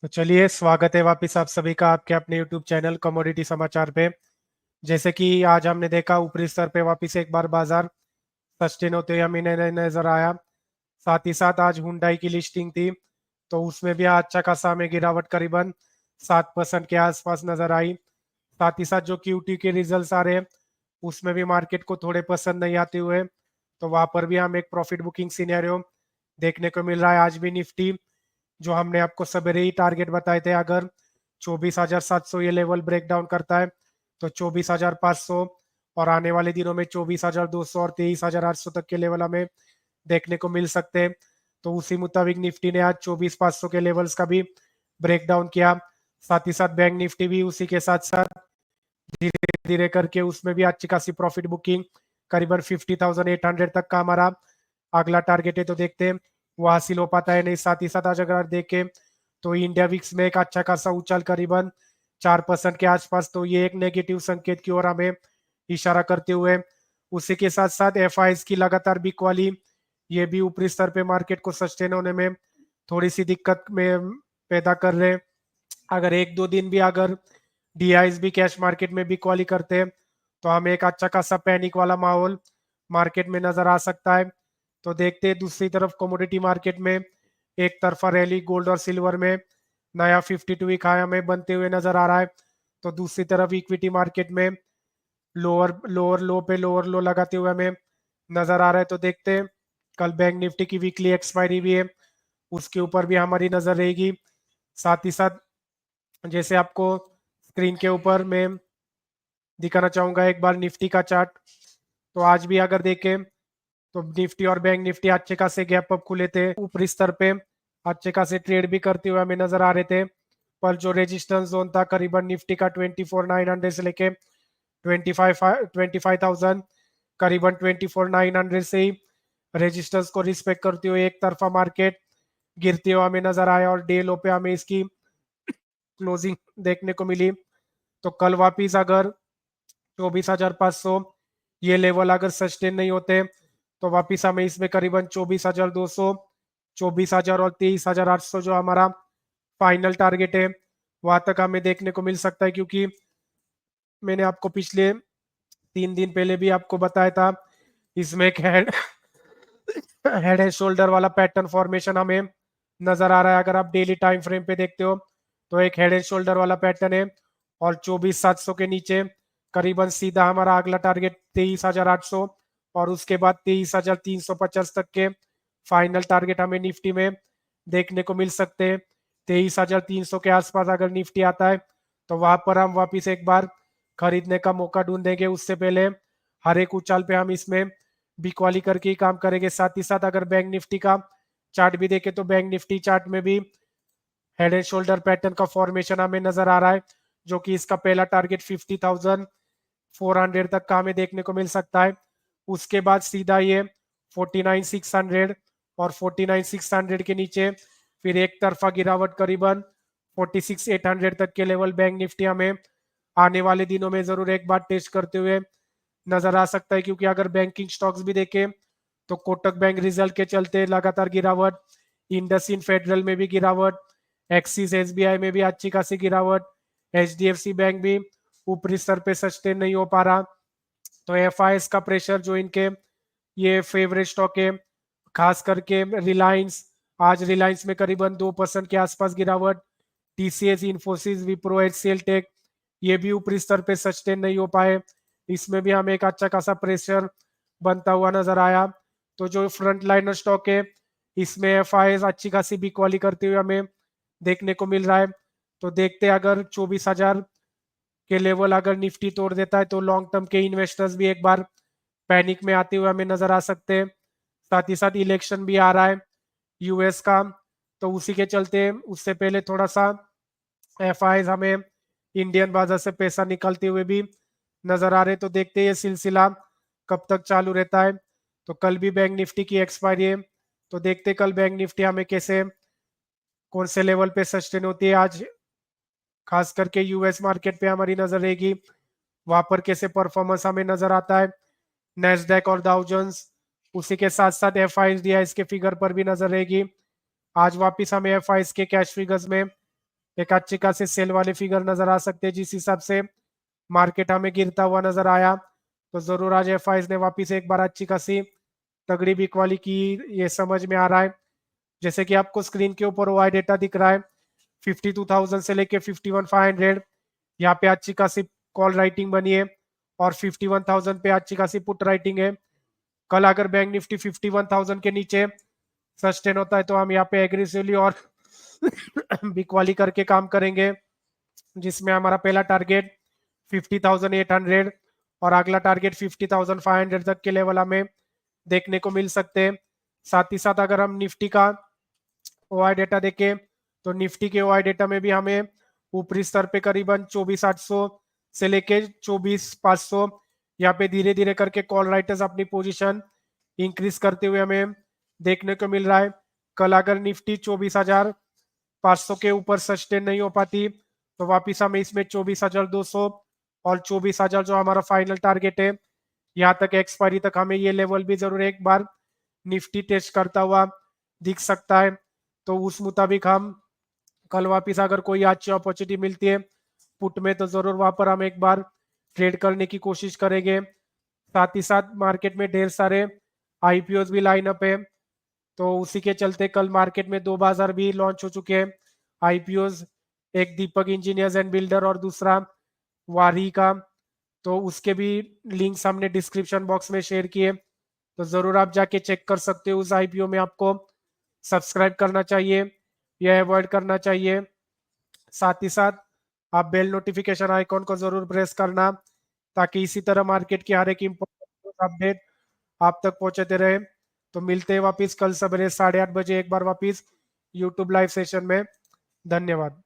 तो चलिए, स्वागत है वापस आप सभी का आपके अपने यूट्यूब चैनल कमोडिटी समाचार पे। जैसे कि आज हमने देखा ऊपरी स्तर पे वापस एक बार बाजार सस्टेन होते हुए हमें नजर आया। साथ ही साथ आज हुंडई की लिस्टिंग थी, तो उसमें भी अच्छा खासा हमें गिरावट करीबन 7% के आसपास नजर आई। साथ ही साथ जो क्यूटी के रिजल्ट्स आ रहे हैं उसमें भी मार्केट को थोड़े पसंद नहीं आते हुए, तो वहां पर भी हम एक प्रॉफिट बुकिंग सिनेरियो देखने को मिल रहा है। आज भी निफ्टी, जो हमने आपको सवेरे ही टारगेट बताए थे, अगर 24,700 ये लेवल ब्रेक डाउन करता है तो 24,500 और आने वाले दिनों में 24,200 और 23,800 तक के लेवल हमें देखने को मिल सकते हैं। तो उसी मुताबिक निफ्टी ने आज 24,500 के लेवल्स का भी ब्रेक डाउन किया। साथ ही साथ बैंक निफ्टी भी उसी के साथ साथ धीरे धीरे करके उसमें भी अच्छी खासी प्रॉफिट बुकिंग, करीबन 50,800 तक का हमारा अगला टारगेट है, तो देखते हैं वो हासिल हो पाता है नहीं। साथ ही साथ आज अगर देखें तो इंडिया विक्स में एक अच्छा खासा उछाल करीबन 4% के आसपास, तो ये एक नेगेटिव संकेत की ओर हमें इशारा करते हुए, उसी के साथ साथ एफ की लगातार बिक वाली ये भी ऊपरी स्तर पे मार्केट को सस्टेन होने में थोड़ी सी दिक्कत में पैदा कर रहे हैं। अगर एक दो दिन भी अगर डीआईज भी कैश मार्केट में भी क्वाली करते हैं तो हमें एक अच्छा खासा पैनिक वाला माहौल मार्केट में नजर आ सकता है। तो देखते हैं दूसरी तरफ कमोडिटी मार्केट में एक तरफा रैली गोल्ड और सिल्वर में नया 52 वीक हाई हमें बनते हुए नजर आ रहा है, तो दूसरी तरफ इक्विटी मार्केट में लोअर लोअर लो पे लोअर लो लगाते हुए हमें नजर आ रहा है। तो देखते हैं, कल बैंक निफ्टी की वीकली एक्सपायरी भी है, उसके ऊपर भी हमारी नजर रहेगी। साथ ही साथ जैसे आपको स्क्रीन के ऊपर मैं दिखाना चाहूंगा एक बार निफ्टी का चार्ट, तो आज भी अगर देखें तो निफ्टी और बैंक निफ्टी अच्छे खासे गैप अप खुले थे ऊपरी स्तर पे, अच्छे खासे ट्रेड भी करते हुए हमें नजर आ रहे थे। पर जो रेजिस्टेंस जोन था करीबन निफ्टी का 24,900 से लेके 25,000, करीबन 24,900 से ही रेजिस्टेंस को रिस्पेक्ट करते हुए एक तरफा मार्केट गिरते हुए हमें नजर आया और डे लो पे हमें इसकी क्लोजिंग देखने को मिली। तो कल वापिस अगर 24,500 ये लेवल अगर सस्टेन नहीं होते तो वापिस हमें इसमें करीबन 24,200, 24,000 और 23,800 जो हमारा फाइनल टारगेट है वहां तक हमें देखने को मिल सकता है। क्योंकि मैंने आपको पिछले 3 दिन पहले भी आपको बताया था, इसमें एक हेड हेड एंड शोल्डर वाला पैटर्न फॉर्मेशन हमें नजर आ रहा है। अगर आप डेली टाइम फ्रेम पे देखते हो तो एक हेड एंड शोल्डर वाला पैटर्न है और 24,700 के नीचे करीबन सीधा हमारा अगला टारगेट 23,800 और उसके बाद 23,350 तक के फाइनल टारगेट हमें निफ्टी में देखने को मिल सकते हैं। 23,300 के आसपास अगर निफ्टी आता है तो वहां पर हम वापिस एक बार खरीदने का मौका ढूंढेंगे। उससे पहले हर एक उछाल पे हम इसमें बिकवाली करके ही काम करेंगे। साथ ही साथ अगर बैंक निफ्टी का चार्ट भी देखें तो बैंक निफ्टी चार्ट में भी हेड एंड शोल्डर पैटर्न का फॉर्मेशन हमें नजर आ रहा है, जो कि इसका पहला टारगेट 50,400 तक का हमें देखने को मिल सकता है। उसके बाद सीधा ये 49,600 और 49,600 के नीचे फिर एक तरफा गिरावट करीबन 46,800 तक के लेवल बैंक निफ्टी हमें आने वाले दिनों में जरूर एक बार टेस्ट करते हुए नजर आ सकता है। क्योंकि अगर बैंकिंग स्टॉक्स भी देखें तो कोटक बैंक रिजल्ट के चलते लगातार गिरावट, इंडसइंड फेडरल में भी गिरावट, एक्सिस एसबीआई में भी अच्छी खासी गिरावट, एचडीएफसी बैंक भी ऊपरी स्तर पे सस्टेन नहीं हो पा रहा। तो एफआईएस का प्रेशर जो इनके ये फेवरेट स्टॉक है, खास करके रिलायंस, आज रिलायंस में करीबन 2% के आसपास गिरावट, टीसीएस, इंफोसिस, विप्रो, एचसीएल टेक ये भी ऊपरी स्तर पे सस्टेन नहीं हो पाए, इसमें भी हमें एक अच्छा खासा प्रेशर बनता हुआ नजर आया। तो जो फ्रंट लाइनर स्टॉक है इसमें एफआईएस अच्छी खासी बिकवाली करते हुए हमें देखने को मिल रहा है। तो देखते हैं, अगर 24,000 के लेवल अगर निफ्टी तोड़ देता है तो लॉन्ग टर्म के इन्वेस्टर्स भी एक बार पैनिक में आते हुए हमें नजर आ सकते हैं। साथ ही साथ इलेक्शन भी आ रहा है यूएस का, तो उसी के चलते उससे पहले थोड़ा सा एफआईएस हमें इंडियन बाजार से पैसा निकालते हुए भी नजर आ रहे। तो देखते हैं ये सिलसिला कब तक चालू रहता है। तो कल भी बैंक निफ्टी की एक्सपायरी है, तो देखते कल बैंक निफ्टी हमें कैसे कौन से लेवल पे सस्टेन होती है। आज खास करके यूएस मार्केट पे हमारी नजर रहेगी, वहां पर कैसे परफॉर्मेंस हमें नजर आता है, नेस्डेक और डाउ जोन्स, उसी के साथ साथ एफआईएस डीआईएस के फिगर पर भी नजर रहेगी। आज वापिस हमें एफआईएस के कैश फिगर्स में एक अच्छी खासी सेल वाले फिगर नजर आ सकते हैं। जिस हिसाब से मार्केट हमें गिरता हुआ नजर आया, तो जरूर आज एफआईज ने वापिस एक बार अच्छी खासी तगड़ी बिक वाली की, ये समझ में आ रहा है। जैसे कि आपको स्क्रीन के ऊपर वाई डेटा दिख रहा है, 52,000 से लेके 51,500 यहाँ पे अच्छी खासी कॉल राइटिंग बनी है, और 51,000 पे अच्छी खासी पुट राइटिंग है। कल अगर बैंक निफ्टी 51,000 के नीचे सस्टेन होता है, तो हम यहाँ पे एग्रेसिवली और बिकवाली करके काम करेंगे, जिसमें हमारा पहला टारगेट 50,800 और अगला टारगेट 50,500 तक के लेवल हमें देखने को मिल सकते हैं। साथ ही साथ अगर हम निफ्टी का ओआई डेटा देखें, तो निफ्टी के ओआई डेटा में भी हमें ऊपरी स्तर पे करीबन 24,800 से लेके 24,500 यहाँ पे धीरे धीरे करके कॉल राइटर्स अपनी पोजीशन इंक्रीज करते हुए हमें देखने को मिल रहा है। कल अगर निफ्टी 24,500 के ऊपर सस्टेन नहीं हो पाती, तो वापिस हमें इसमें 24,200 और 24,000 जो हमारा फाइनल टारगेट है, यहाँ तक एक्सपायरी तक हमें ये लेवल भी जरूर एक बार निफ्टी टेस्ट करता हुआ दिख सकता है। तो उस मुताबिक हम कल वापिस अगर कोई अच्छी अपॉर्चुनिटी मिलती है पुट में, तो जरूर वहां पर हम एक बार ट्रेड करने की कोशिश करेंगे। साथ ही साथ मार्केट में ढेर सारे आईपीओ भी लाइन अप है, तो उसी के चलते कल मार्केट में दो बाजार भी लॉन्च हो चुके हैं आईपीओ, एक दीपक इंजीनियर्स एंड बिल्डर और दूसरा वारी का। तो उसके भी लिंक्स हमने डिस्क्रिप्शन बॉक्स में शेयर किए, तो जरूर आप जाके चेक कर सकते हो। उस आईपीओ में आपको सब्सक्राइब करना चाहिए या अवॉइड करना चाहिए। साथ ही साथ आप बेल नोटिफिकेशन आइकॉन को जरूर प्रेस करना, ताकि इसी तरह मार्केट की हर एक इम्पोर्टेंट अपडेट आप तक पहुंचते रहे। तो मिलते हैं वापिस कल सवेरे 8:30 बजे एक बार वापिस यूट्यूब लाइव सेशन में। धन्यवाद।